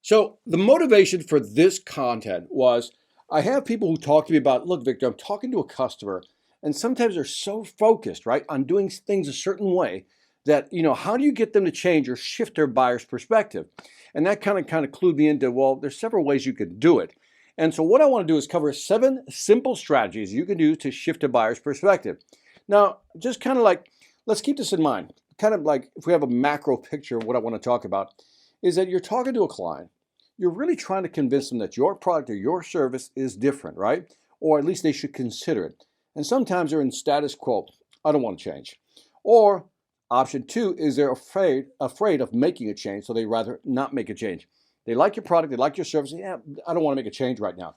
So the motivation for this content was I have people who talk to me about, look, Victor, I'm talking to a customer, and sometimes they're so focused, right, on doing things a certain way that, how do you get them to change or shift their buyer's perspective? And that kind of clued me into, well, there's several ways you could do it. And so what I want to do is cover 7 simple strategies you can do to shift a buyer's perspective. Now, just kind of like, let's keep this in mind. Kind of like if we have a macro picture of what I want to talk about, is that you're talking to a client. You're really trying to convince them that your product or your service is different, right? Or at least they should consider it. And sometimes they're in status quo. I don't want to change. Or option 2 is they're afraid of making a change, so they rather not make a change. They like your product, they like your service. Yeah, I don't want to make a change right now.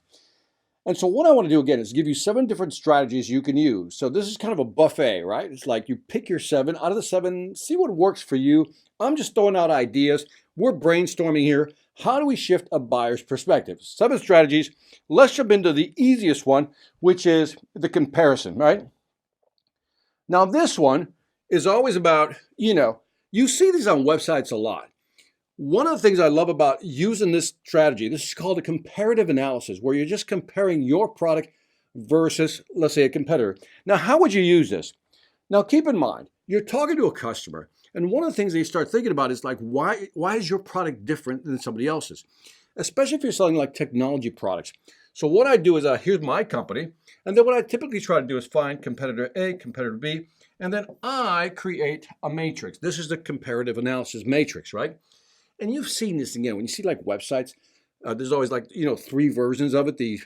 And so what I want to do again is give you 7 different strategies you can use. So this is kind of a buffet, right? It's like you pick your 7 out of the 7, see what works for you. I'm just throwing out ideas. We're brainstorming here. How do we shift a buyer's perspective? 7 strategies. Let's jump into the easiest one, which is the comparison, right? Now this one is always about, you see these on websites a lot. One of the things I love about using this strategy, this is called a comparative analysis, where you're just comparing your product versus, let's say, a competitor. Now, how would you use this? Now, keep in mind, you're talking to a customer, and one of the things they start thinking about is like, why is your product different than somebody else's? Especially if you're selling like technology products. So what I do is, here's my company, and then what I typically try to do is find competitor A, competitor B, and then I create a matrix. This is the comparative analysis matrix, right? And you've seen this again, when you see like websites, there's always like, 3 versions of it, the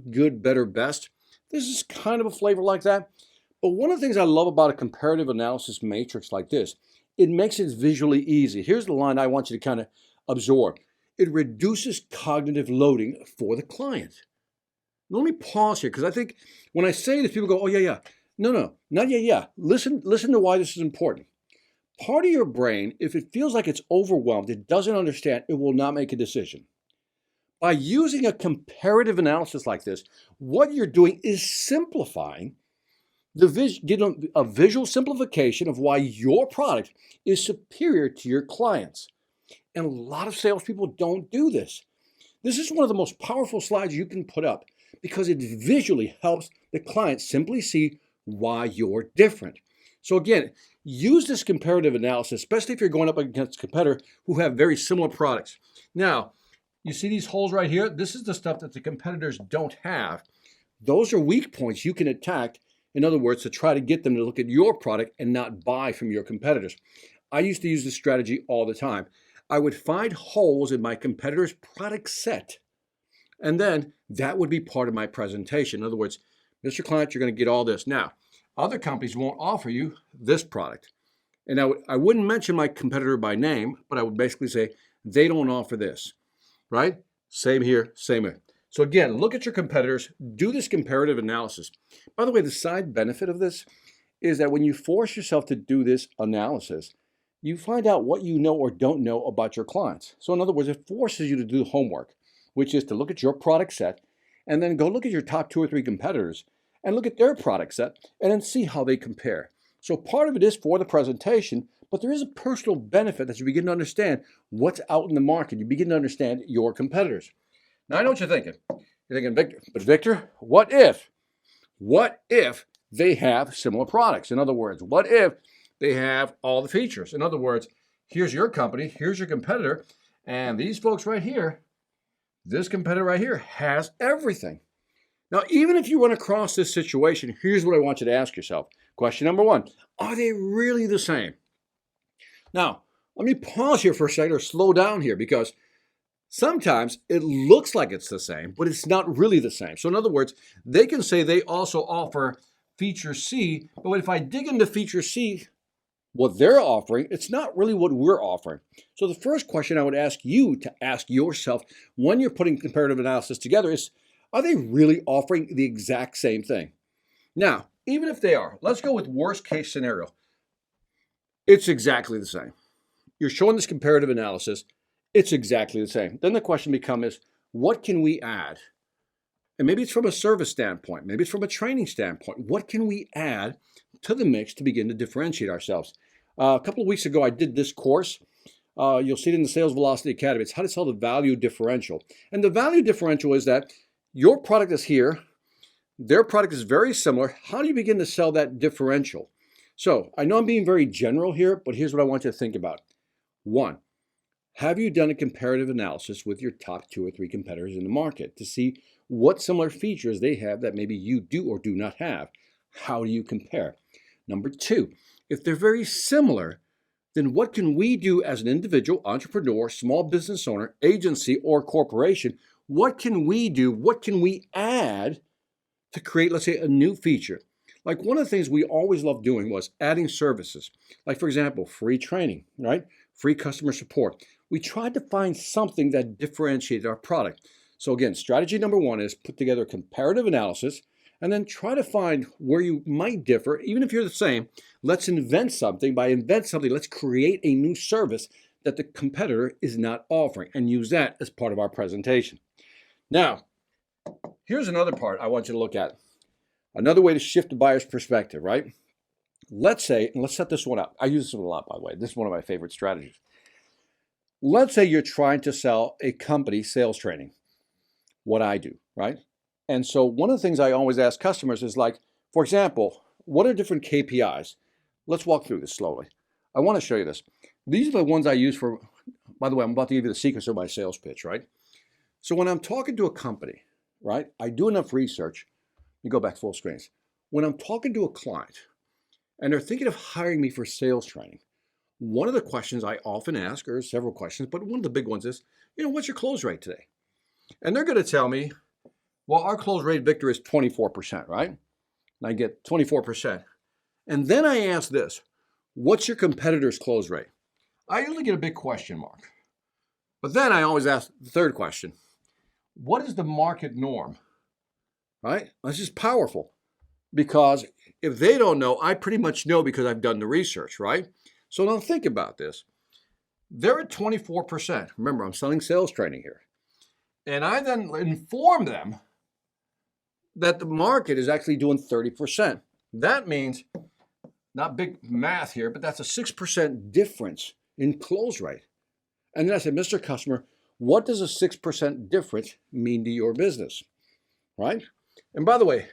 good, better, best. This is kind of a flavor like that. But one of the things I love about a comparative analysis matrix like this, it makes it visually easy. Here's the line I want you to kind of absorb. It reduces cognitive loading for the client. Now, let me pause here, because I think when I say this, people go, oh, yeah. No, not yeah. Listen to why this is important. Part of your brain, if it feels like it's overwhelmed, it doesn't understand, it will not make a decision. By using a comparative analysis like this, what you're doing is simplifying getting a visual simplification of why your product is superior to your clients. And a lot of salespeople don't do this. This is one of the most powerful slides you can put up because it visually helps the client simply see why you're different. So again, use this comparative analysis, especially if you're going up against a competitor who have very similar products. Now, you see these holes right here? This is the stuff that the competitors don't have. Those are weak points you can attack, in other words, to try to get them to look at your product and not buy from your competitors. I used to use this strategy all the time. I would find holes in my competitor's product set, and then that would be part of my presentation. In other words, Mr. Client, you're going to get all this. Now, other companies won't offer you this product. And I wouldn't mention my competitor by name, but I would basically say they don't offer this, right? Same here, same here. So again, look at your competitors, do this comparative analysis. By the way, the side benefit of this is that when you force yourself to do this analysis, you find out what you know or don't know about your clients. So in other words, it forces you to do homework, which is to look at your product set and then go look at your top 2 or 3 competitors and look at their product set and then see how they compare. So part of it is for the presentation, but there is a personal benefit as you begin to understand what's out in the market. You begin to understand your competitors. Now I know what you're thinking. You're thinking, Victor, what if they have similar products? In other words, what if they have all the features? In other words, here's your company, here's your competitor, and these folks right here, this competitor right here has everything. Now, even if you run across this situation, here's what I want you to ask yourself. Question number 1, are they really the same? Now, let me pause here for a second or slow down here because sometimes it looks like it's the same, but it's not really the same. So in other words, they can say they also offer feature C, but if I dig into feature C, what they're offering, it's not really what we're offering. So the first question I would ask you to ask yourself when you're putting comparative analysis together is, are they really offering the exact same thing? Now, even if they are, let's go with worst case scenario. It's exactly the same. You're showing this comparative analysis. It's exactly the same. Then the question becomes, what can we add? And maybe it's from a service standpoint. Maybe it's from a training standpoint. What can we add to the mix to begin to differentiate ourselves? A couple of weeks ago, I did this course. You'll see it in the Sales Velocity Academy. It's how to sell the value differential. And the value differential is that your product is here, their product is very similar. How do you begin to sell that differential? So I know I'm being very general here, but here's what I want you to think about. 1, have you done a comparative analysis with your top 2 or 3 competitors in the market to see what similar features they have that maybe you do or do not have? How do you compare? Number 2, if they're very similar, then what can we do as an individual, entrepreneur, small business owner, agency, or corporation? What can we do? What can we add to create, let's say, a new feature? Like one of the things we always loved doing was adding services. Like, for example, free training, right? Free customer support. We tried to find something that differentiated our product. So again, strategy number 1 is put together a comparative analysis and then try to find where you might differ. Even if you're the same, let's invent something. By invent something, let's create a new service that the competitor is not offering and use that as part of our presentation. Now, here's another part I want you to look at. Another way to shift the buyer's perspective, right? Let's say, and let's set this one up. I use this one a lot, by the way. This is one of my favorite strategies. Let's say you're trying to sell a company sales training, what I do, right? And so one of the things I always ask customers is like, for example, what are different KPIs? Let's walk through this slowly. I want to show you this. These are the ones I use for, by the way, I'm about to give you the secrets of my sales pitch, right? So when I'm talking to a company, right, I do enough research. You go back full screens. When I'm talking to a client and they're thinking of hiring me for sales training, one of the questions I often ask, or several questions, but one of the big ones is, what's your close rate today? And they're going to tell me, well, our close rate, Victor, is 24%, right? And I get 24%. And then I ask this, what's your competitor's close rate? I usually get a big question mark. But then I always ask the third question, what is the market norm? Right? That's just powerful because if they don't know, I pretty much know because I've done the research, right? So now think about this. They're at 24%. Remember, I'm selling sales training here. And I then inform them that the market is actually doing 30%. That means, not big math here, but that's a 6% difference in close rate. And then I said, Mr. Customer, what does a 6% difference mean to your business? Right? And by the way,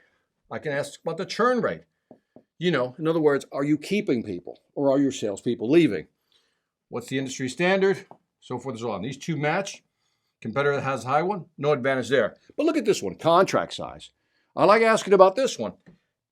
I can ask about the churn rate. In other words, are you keeping people or are your salespeople leaving? What's the industry standard? So forth and so on. These 2 match. Competitor that has a high one, no advantage there. But look at this one, contract size. I like asking about this one.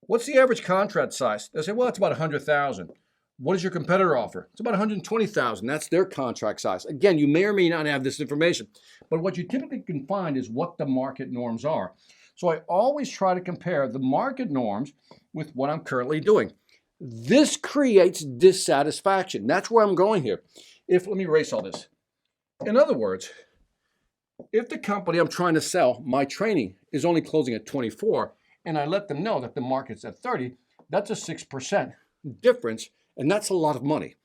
What's the average contract size? They say, well, it's about 100,000. What does your competitor offer? It's about 120,000. That's their contract size. Again, you may or may not have this information, but what you typically can find is what the market norms are. So I always try to compare the market norms with what I'm currently doing. This creates dissatisfaction. That's where I'm going here. Let me erase all this. In other words, if the company I'm trying to sell my training is only closing at 24, and I let them know that the market's at 30, that's a 6% difference, and that's a lot of money.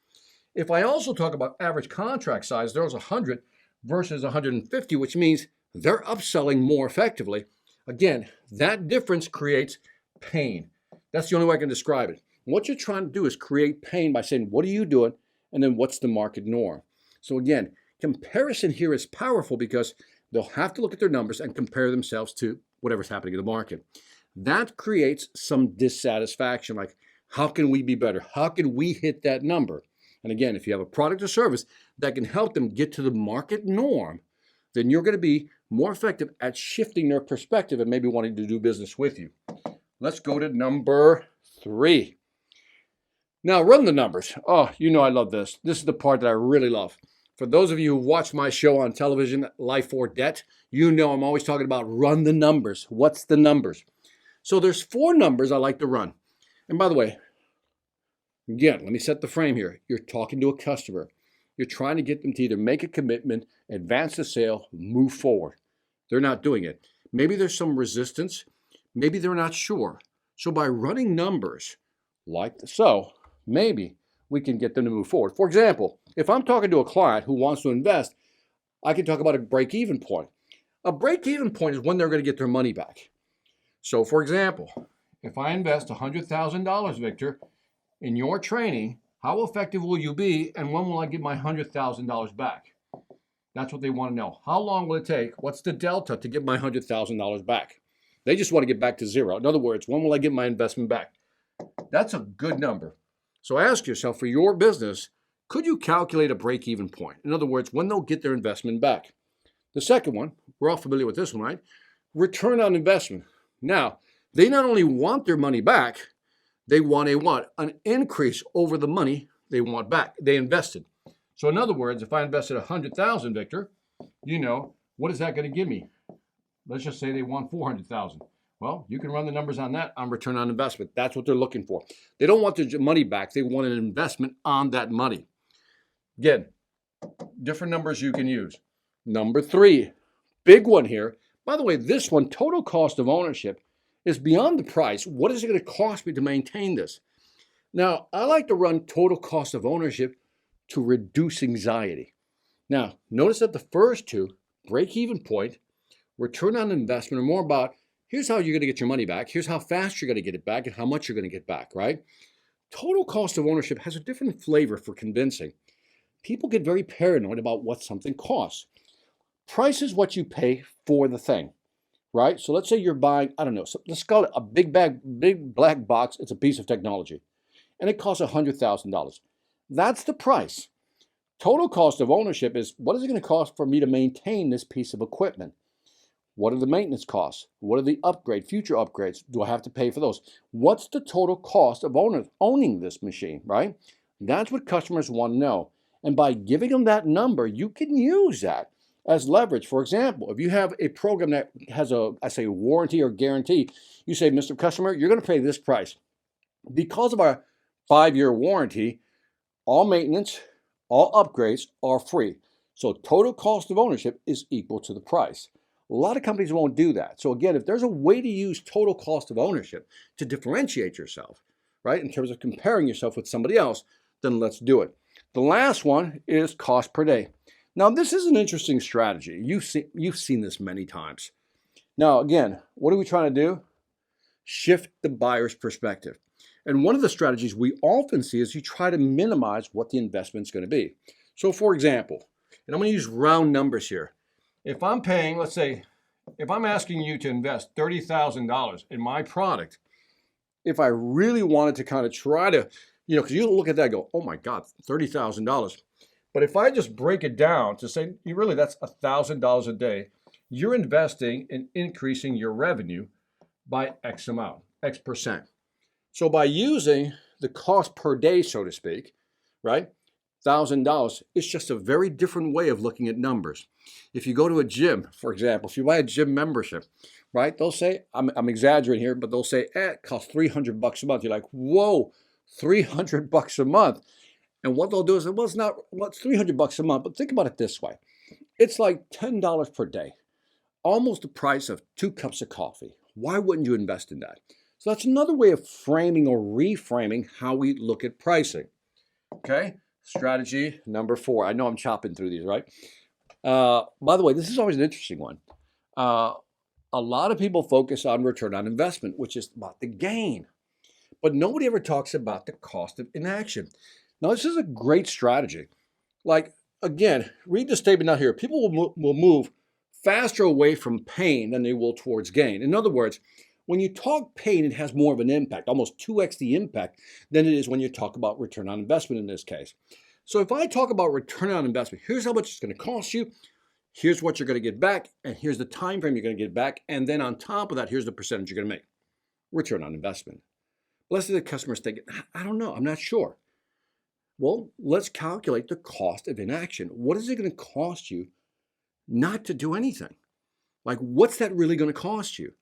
If I also talk about average contract size, there's 100 versus 150, which means they're upselling more effectively. Again, that difference creates pain. That's the only way I can describe it. What you're trying to do is create pain by saying, what are you doing? And then what's the market norm? So again, comparison here is powerful because they'll have to look at their numbers and compare themselves to whatever's happening in the market. That creates some dissatisfaction, like how can we be better? How can we hit that number? And again, if you have a product or service that can help them get to the market norm, then you're going to be more effective at shifting their perspective and maybe wanting to do business with you. Let's go to number 3. Now, run the numbers. Oh, I love this. This is the part that I really love. For those of you who watch my show on television, Life or Debt, I'm always talking about run the numbers. What's the numbers? So there's 4 numbers I like to run. And by the way, again, let me set the frame here. You're talking to a customer. You're trying to get them to either make a commitment, advance the sale, move forward. They're not doing it. Maybe there's some resistance. Maybe they're not sure. So by running numbers like so, maybe we can get them to move forward. For example, if I'm talking to a client who wants to invest, I can talk about a break-even point. A break-even point is when they're going to get their money back. So for example, if I invest $100,000, Victor, in your training, How effective will you be, and when will I get my $100,000 back? That's what they want to know. How long will it take? What's the delta to get my $100,000 back? They just want to get back to zero. In other words, when will I get my investment back? That's a good number. So ask yourself, for your business, could you calculate a break-even point? In other words, when they'll get their investment back. The second one, we're all familiar with this one, right? Return on investment. Now, they not only want their money back, they want a what? An increase over the money they want back. They invested. So in other words, if I invested $100,000, Victor, what is that going to give me? Let's just say they want $400,000. Well, you can run the numbers on that on return on investment. That's what they're looking for. They don't want their money back. They want an investment on that money. Again, different numbers you can use. Number 3, big one here. By the way, this one, total cost of ownership, is beyond the price. What is it going to cost me to maintain this? Now, I like to run total cost of ownership to reduce anxiety. Now, notice that the first two, break-even point, return on investment, are more about here's how you're going to get your money back, here's how fast you're going to get it back, and how much you're going to get back, right? Total cost of ownership has a different flavor for convincing. People get very paranoid about what something costs. Price is what you pay for the thing, right? So let's say you're buying, I don't know, let's call it a big black box. It's a piece of technology, and it costs $100,000. That's the price. Total cost of ownership is what is it going to cost for me to maintain this piece of equipment? What are the maintenance costs? What are the future upgrades? Do I have to pay for those? What's the total cost of owning this machine, right? That's what customers want to know. And by giving them that number, you can use that as leverage. For example, if you have a program that has a warranty or guarantee, you say, Mr. Customer, you're going to pay this price. Because of our 5-year warranty, all maintenance, all upgrades are free. So total cost of ownership is equal to the price. A lot of companies won't do that. So again, if there's a way to use total cost of ownership to differentiate yourself, right, in terms of comparing yourself with somebody else, then let's do it. The last one is cost per day. Now, this is an interesting strategy. You've seen this many times. Now, again, what are we trying to do? Shift the buyer's perspective. And one of the strategies we often see is you try to minimize what the investment's going to be. So, for example, and I'm going to use round numbers here. If I'm paying, let's say, if I'm asking you to invest $30,000 in my product, if I really wanted to kind of try to, because you look at that and go, oh my God, $30,000. But if I just break it down to say, really, that's $1,000 a day, you're investing in increasing your revenue by X amount, X percent. So by using the cost per day, so to speak, right? $1,000, it's just a very different way of looking at numbers. If you go to a gym, for example, if you buy a gym membership, right, they'll say, I'm exaggerating here, but they'll say, it costs $300 a month. You're like, whoa, $300 a month. And what they'll do is, well, it's $300 a month, but think about it this way. It's like $10 per day, almost the price of 2 cups of coffee. Why wouldn't you invest in that? So that's another way of framing or reframing how we look at pricing. Okay? Strategy number 4. I know I'm chopping through these, right? By the way, this is always an interesting one. A lot of people focus on return on investment, which is about the gain. But nobody ever talks about the cost of inaction. Now, this is a great strategy. Like, again, read the statement out here. People will move faster away from pain than they will towards gain. In other words, when you talk pain, it has more of an impact, almost 2x the impact than it is when you talk about return on investment in this case. So if I talk about return on investment, here's how much it's going to cost you, here's what you're going to get back, and here's the time frame you're going to get back, and then on top of that, here's the percentage you're going to make. Return on investment. Let's say the customer's thinking, I don't know, I'm not sure. Well, let's calculate the cost of inaction. What is it going to cost you not to do anything? Like, what's that really going to cost you?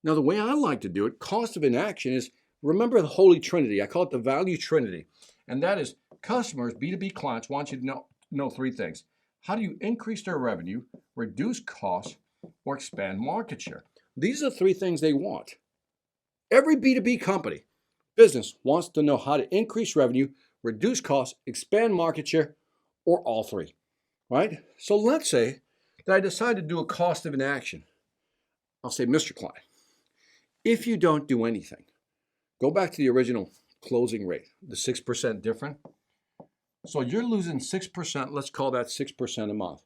Now, the way I like to do it, cost of inaction, is remember the Holy Trinity. I call it the value trinity. And that is customers, B2B clients, want you to know 3 things. How do you increase their revenue, reduce costs, or expand market share? These are the 3 things they want. Every B2B company, business, wants to know how to increase revenue, reduce costs, expand market share, or all 3, right? So let's say that I decide to do a cost of inaction. I'll say, Mr. Client, if you don't do anything, go back to the original closing rate, the 6% different. So you're losing 6%, let's call that 6% a month.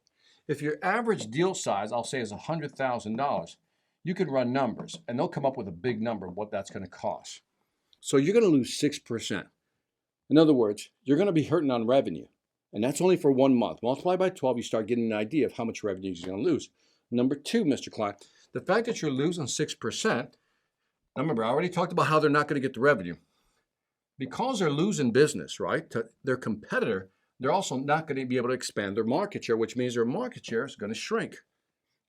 If your average deal size, I'll say, is $100,000, you can run numbers and they'll come up with a big number of what that's going to cost. So you're going to lose 6%. In other words, you're going to be hurting on revenue. And that's only for 1 month. Multiply by 12, you start getting an idea of how much revenue you're going to lose. Number two, Mr. Klein, the fact that you're losing 6%, remember, I already talked about how they're not going to get the revenue. Because they're losing business, right, to their competitor, they're also not going to be able to expand their market share, which means their market share is going to shrink.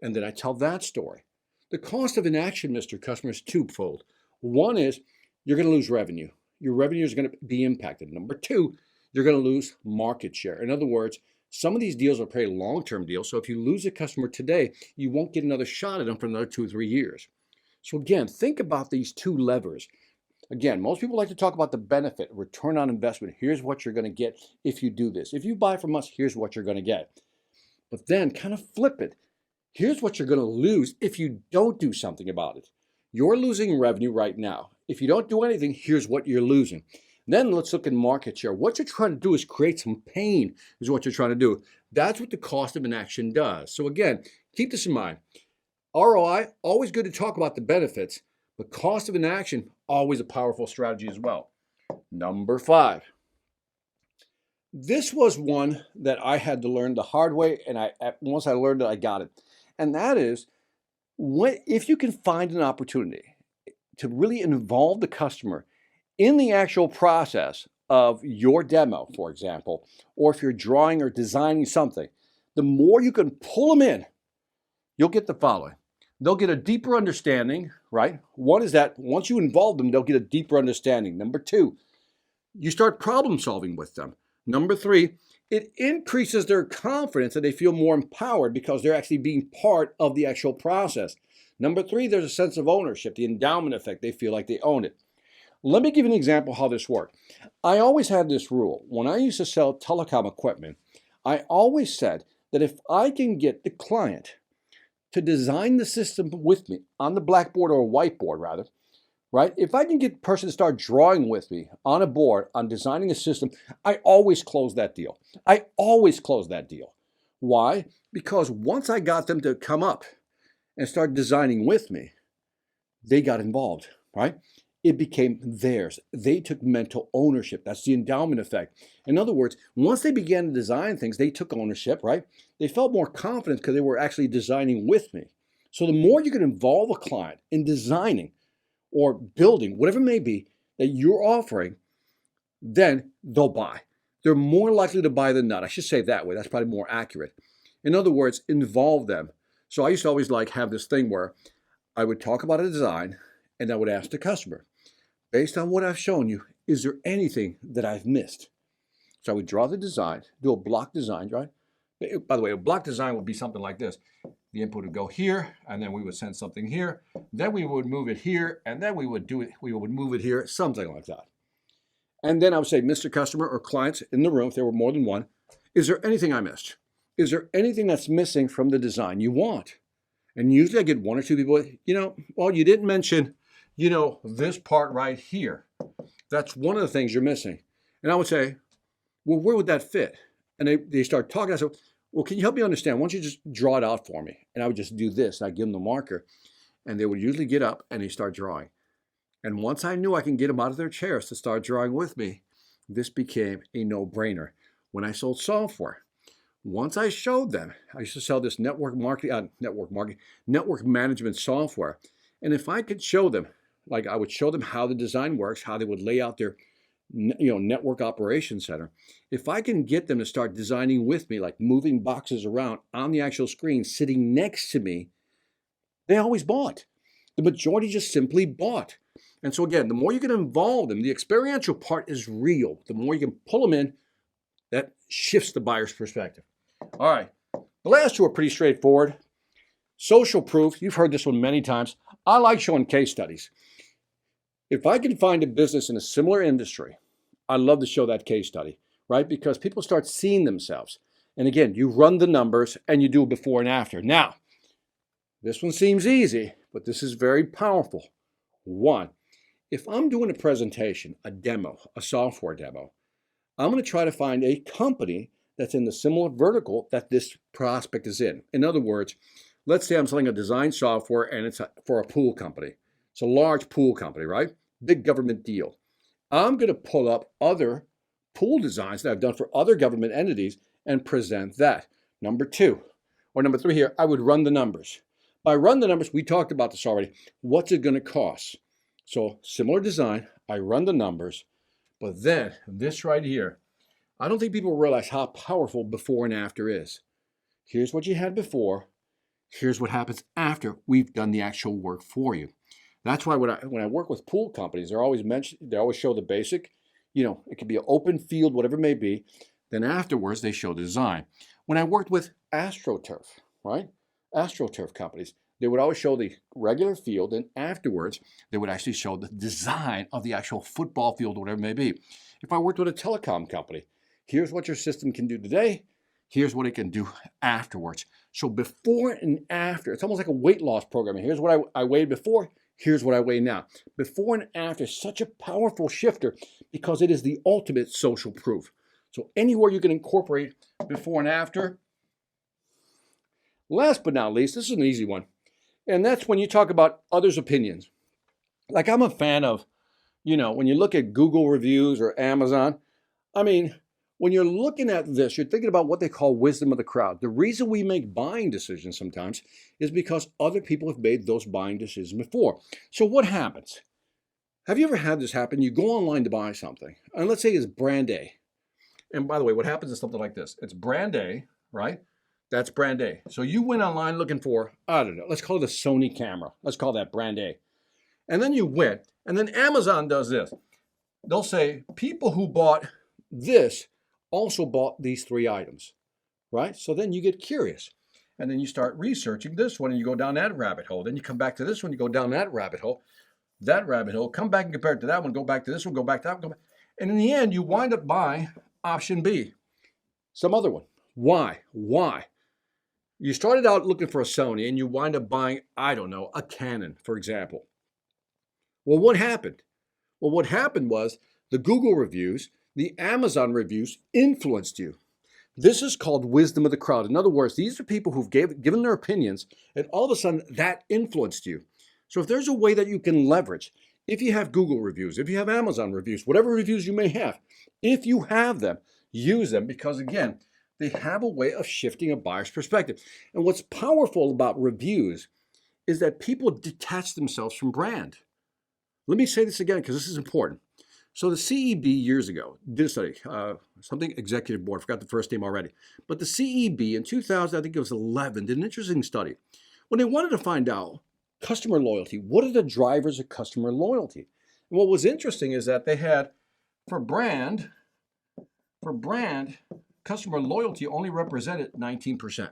And then I tell that story. The cost of inaction, Mr. Customer, is twofold. One is you're going to lose revenue. Your revenue is going to be impacted. Number two, you're going to lose market share. In other words, some of these deals are pretty long-term deals. So if you lose a customer today, you won't get another shot at them for another 2 or 3 years. So again, think about these two levers. Again, most people like to talk about the benefit, return on investment. Here's what you're going to get if you do this. If you buy from us, here's what you're going to get. But then kind of flip it. Here's what you're going to lose if you don't do something about it. You're losing revenue right now. If you don't do anything, here's what you're losing. Then let's look at market share. What you're trying to do is create some pain, is what you're trying to do. That's what the cost of inaction does. So again, keep this in mind. ROI, always good to talk about the benefits, but cost of inaction, always a powerful strategy as well. Number 5. This was one that I had to learn the hard way, and once I learned it, I got it. And that is, if you can find an opportunity to really involve the customer in the actual process of your demo, for example, or if you're drawing or designing something, the more you can pull them in, you'll get the following. They'll get a deeper understanding, right? One is that once you involve them, they'll get a deeper understanding. Number 2, you start problem solving with them. Number 3, it increases their confidence and they feel more empowered because they're actually being part of the actual process. Number 3, there's a sense of ownership, the endowment effect. They feel like they own it. Let me give you an example how this worked. I always had this rule. When I used to sell telecom equipment, I always said that if I can get the client to design the system with me on the blackboard or a whiteboard rather, right? If I can get the person to start drawing with me on a board on designing a system, I always close that deal. I always close that deal. Why? Because once I got them to come up and start designing with me, they got involved, right? It became theirs. They took mental ownership. That's the endowment effect. In other words, once they began to design things, they took ownership, right? They felt more confident because they were actually designing with me. So the more you can involve a client in designing or building, whatever it may be that you're offering, then they'll buy. They're more likely to buy than not. I should say it that way. That's probably more accurate. In other words, involve them. So I used to always have this thing where I would talk about a design and I would ask the customer, based on what I've shown you, is there anything that I've missed? So I would draw the design, do a block design, right? By the way, a block design would be something like this. The input would go here, and then we would send something here. Then we would move it here, and then we would move it here, something like that. And then I would say, Mr. Customer or clients in the room, if there were more than one, is there anything I missed? Is there anything that's missing from the design you want? And usually I get 1 or 2 people, well, you didn't mention, this part right here. That's one of the things you're missing. And I would say, well, where would that fit? And they start talking. I said, well, can you help me understand? Why don't you just draw it out for me? And I would just do this. And I'd give them the marker. And they would usually get up and they start drawing. And once I knew I can get them out of their chairs to start drawing with me, this became a no-brainer. When I sold software, once I showed them, I used to sell this network management software. And if I could show them, like I would show them how the design works, how they would lay out their network operations center. If I can get them to start designing with me, like moving boxes around on the actual screen, sitting next to me, they always bought. The majority just simply bought. And so again, the more you can involve them, the experiential part is real. The more you can pull them in, that shifts the buyer's perspective. All right, the last two are pretty straightforward. Social proof, you've heard this one many times. I like showing case studies. If I can find a business in a similar industry, I love to show that case study, right? Because people start seeing themselves. And again, you run the numbers and you do a before and after. Now, this one seems easy, but this is very powerful. 1, if I'm doing a presentation, a demo, a software demo, I'm going to try to find a company that's in the similar vertical that this prospect is in. In other words, let's say I'm selling a design software and it's for a pool company. It's a large pool company, right? Big government deal. I'm going to pull up other pool designs that I've done for other government entities and present that. Number two, or number three here, I would run the numbers. By run the numbers, we talked about this already. What's it going to cost? So similar design, I run the numbers, but then this right here, I don't think people realize how powerful before and after is. Here's what you had before. Here's what happens after we've done the actual work for you. That's why when I work with pool companies, they always show the basic, it could be an open field, whatever it may be. Then afterwards, they show the design. When I worked with AstroTurf, right? AstroTurf companies, they would always show the regular field, and afterwards, they would actually show the design of the actual football field, whatever it may be. If I worked with a telecom company, here's what your system can do today. Here's what it can do afterwards. So before and after, it's almost like a weight loss program. Here's what I weighed before. Here's what I weigh now. Before and after is such a powerful shifter because it is the ultimate social proof. So anywhere you can incorporate before and after. Last but not least, this is an easy one. And that's when you talk about others' opinions. Like I'm a fan of, when you look at Google reviews or Amazon, when you're looking at this, you're thinking about what they call wisdom of the crowd. The reason we make buying decisions sometimes is because other people have made those buying decisions before. So what happens? Have you ever had this happen? You go online to buy something, and let's say it's brand A. And by the way, what happens is something like this. It's brand A, right? That's brand A. So you went online looking for, I don't know, let's call it a Sony camera. Let's call that brand A. And then you went, and then Amazon does this. They'll say, people who bought this also bought these three items, right? So then you get curious. And then you start researching this one and you go down that rabbit hole. Then you come back to this one, you go down that rabbit hole, come back and compare it to that one, go back to this one, go back to that one. Go back. And in the end, you wind up buying option B, some other one. Why? You started out looking for a Sony and you wind up buying, I don't know, a Canon, for example. Well, what happened? Well, what happened was the Google reviews, the Amazon reviews influenced you. This is called wisdom of the crowd. In other words, these are people who've given their opinions, and all of a sudden that influenced you. So if there's a way that you can leverage, if you have Google reviews, if you have Amazon reviews, whatever reviews you may have, if you have them, use them because, again, they have a way of shifting a buyer's perspective. And what's powerful about reviews is that people detach themselves from brand. Let me say this again because this is important. So the CEB years ago did a study, something executive board, forgot the first name already. But the CEB in 2000, I think it was 11, did an interesting study. When they wanted to find out customer loyalty, what are the drivers of customer loyalty? And what was interesting is that they had, for brand, customer loyalty only represented 19%.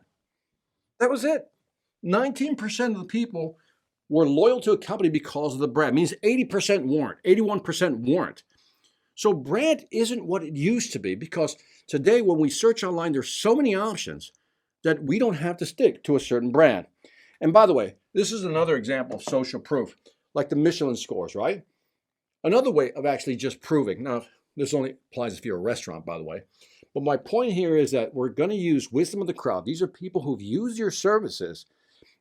That was it. 19% of the people were loyal to a company because of the brand. It means 80% weren't, 81% weren't. So brand isn't what it used to be because today when we search online, there's so many options that we don't have to stick to a certain brand. And by the way, this is another example of social proof, like the Michelin scores, right? Another way of actually just proving. Now, this only applies if you're a restaurant, by the way. But my point here is that we're going to use wisdom of the crowd. These are people who've used your services,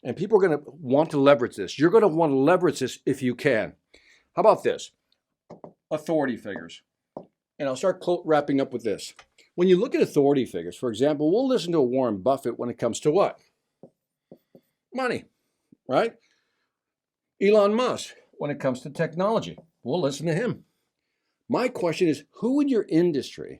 and people are going to want to leverage this. You're going to want to leverage this if you can. How about this? Authority figures. And I'll start wrapping up with this. When you look at authority figures, for example, we'll listen to a Warren Buffett when it comes to what? Money, right? Elon Musk, when it comes to technology, we'll listen to him. My question is, who in your industry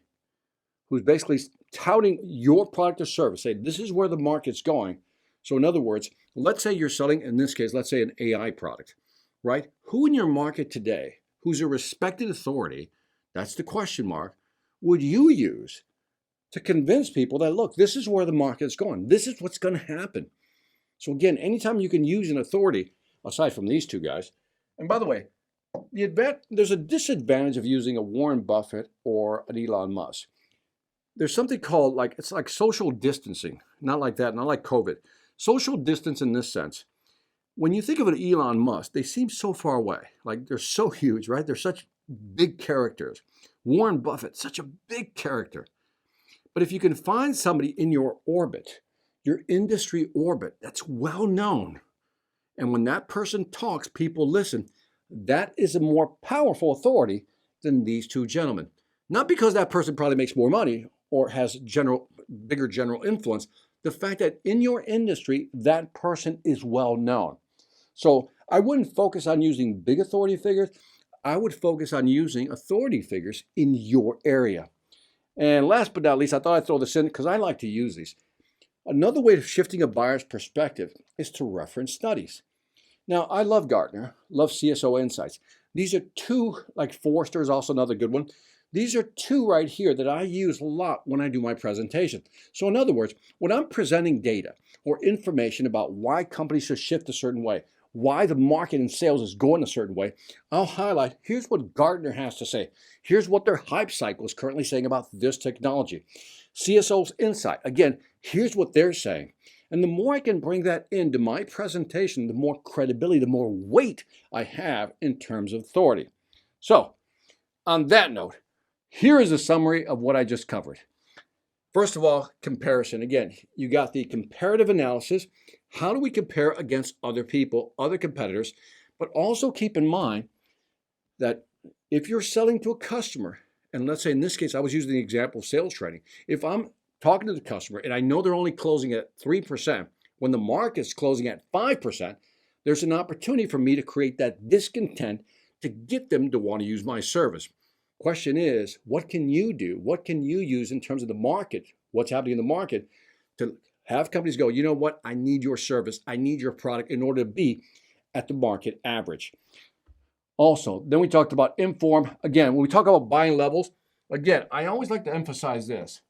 who's basically touting your product or service, say this is where the market's going. So in other words, let's say you're selling, in this case, let's say an AI product, right? Who in your market today, who's a respected authority, that's the question mark, would you use to convince people that, look, this is where the market's going. This is what's going to happen. So again, anytime you can use an authority, aside from these two guys, and by the way, there's a disadvantage of using a Warren Buffett or an Elon Musk. There's something called, it's like social distancing, not like that, not like COVID. Social distance in this sense. When you think of an Elon Musk, they seem so far away. Like they're so huge, right? They're such big characters. Warren Buffett, such a big character. But if you can find somebody in your orbit, your industry orbit, that's well known, and when that person talks, people listen, that is a more powerful authority than these two gentlemen. Not because that person probably makes more money or has bigger general influence, the fact that in your industry, that person is well known. So I wouldn't focus on using big authority figures. I would focus on using authority figures in your area. And last but not least, I thought I'd throw this in because I like to use these. Another way of shifting a buyer's perspective is to reference studies. Now, I love Gartner, love CSO Insights. These are two, like Forrester is also another good one. These are two right here that I use a lot when I do my presentation. So in other words, when I'm presenting data or information about why companies should shift a certain way, why the market and sales is going a certain way, I'll highlight, here's what Gartner has to say. Here's what their hype cycle is currently saying about this technology. CSO's Insight, again, here's what they're saying. And the more I can bring that into my presentation, the more credibility, the more weight I have in terms of authority. So, on that note, here is a summary of what I just covered. First of all, comparison. Again, you got the comparative analysis. How do we compare against other people, other competitors? But also keep in mind that if you're selling to a customer, and let's say in this case, I was using the example of sales training. If I'm talking to the customer and I know they're only closing at 3%, when the market's closing at 5%, there's an opportunity for me to create that discontent to get them to want to use my service. Question is, what can you do? What can you use in terms of the market, what's happening in the market, to have companies go, you know what, I need your service, I need your product in order to be at the market average. Also, then we talked about inform. Again, when we talk about buying levels, again, I always like to emphasize this.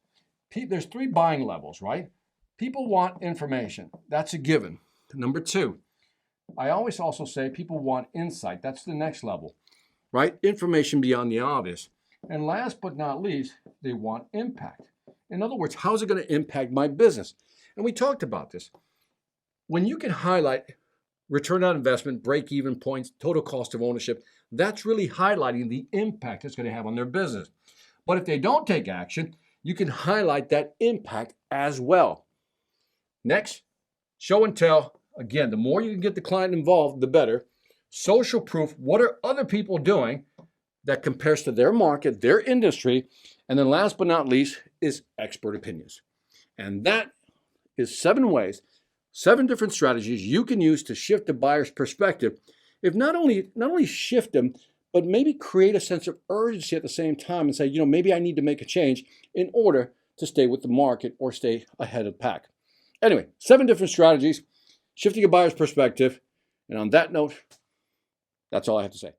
There's 3 buying levels, right? People want information. That's a given. Number 2, I always also say people want insight. That's the next level, right? Information beyond the obvious. And last but not least, they want impact. In other words, how's it going to impact my business? And we talked about this. When you can highlight return on investment, break-even points, total cost of ownership, that's really highlighting the impact it's going to have on their business. But if they don't take action, you can highlight that impact as well. Next, show and tell. Again, the more you can get the client involved, the better. Social proof. What are other people doing that compares to their market, their industry? And then last but not least is expert opinions. And that is 7 ways, 7 different strategies you can use to shift the buyer's perspective. If not only shift them, but maybe create a sense of urgency at the same time and say, you know, maybe I need to make a change in order to stay with the market or stay ahead of the pack. Anyway, 7 different strategies, shifting a buyer's perspective. And on that note, that's all I have to say.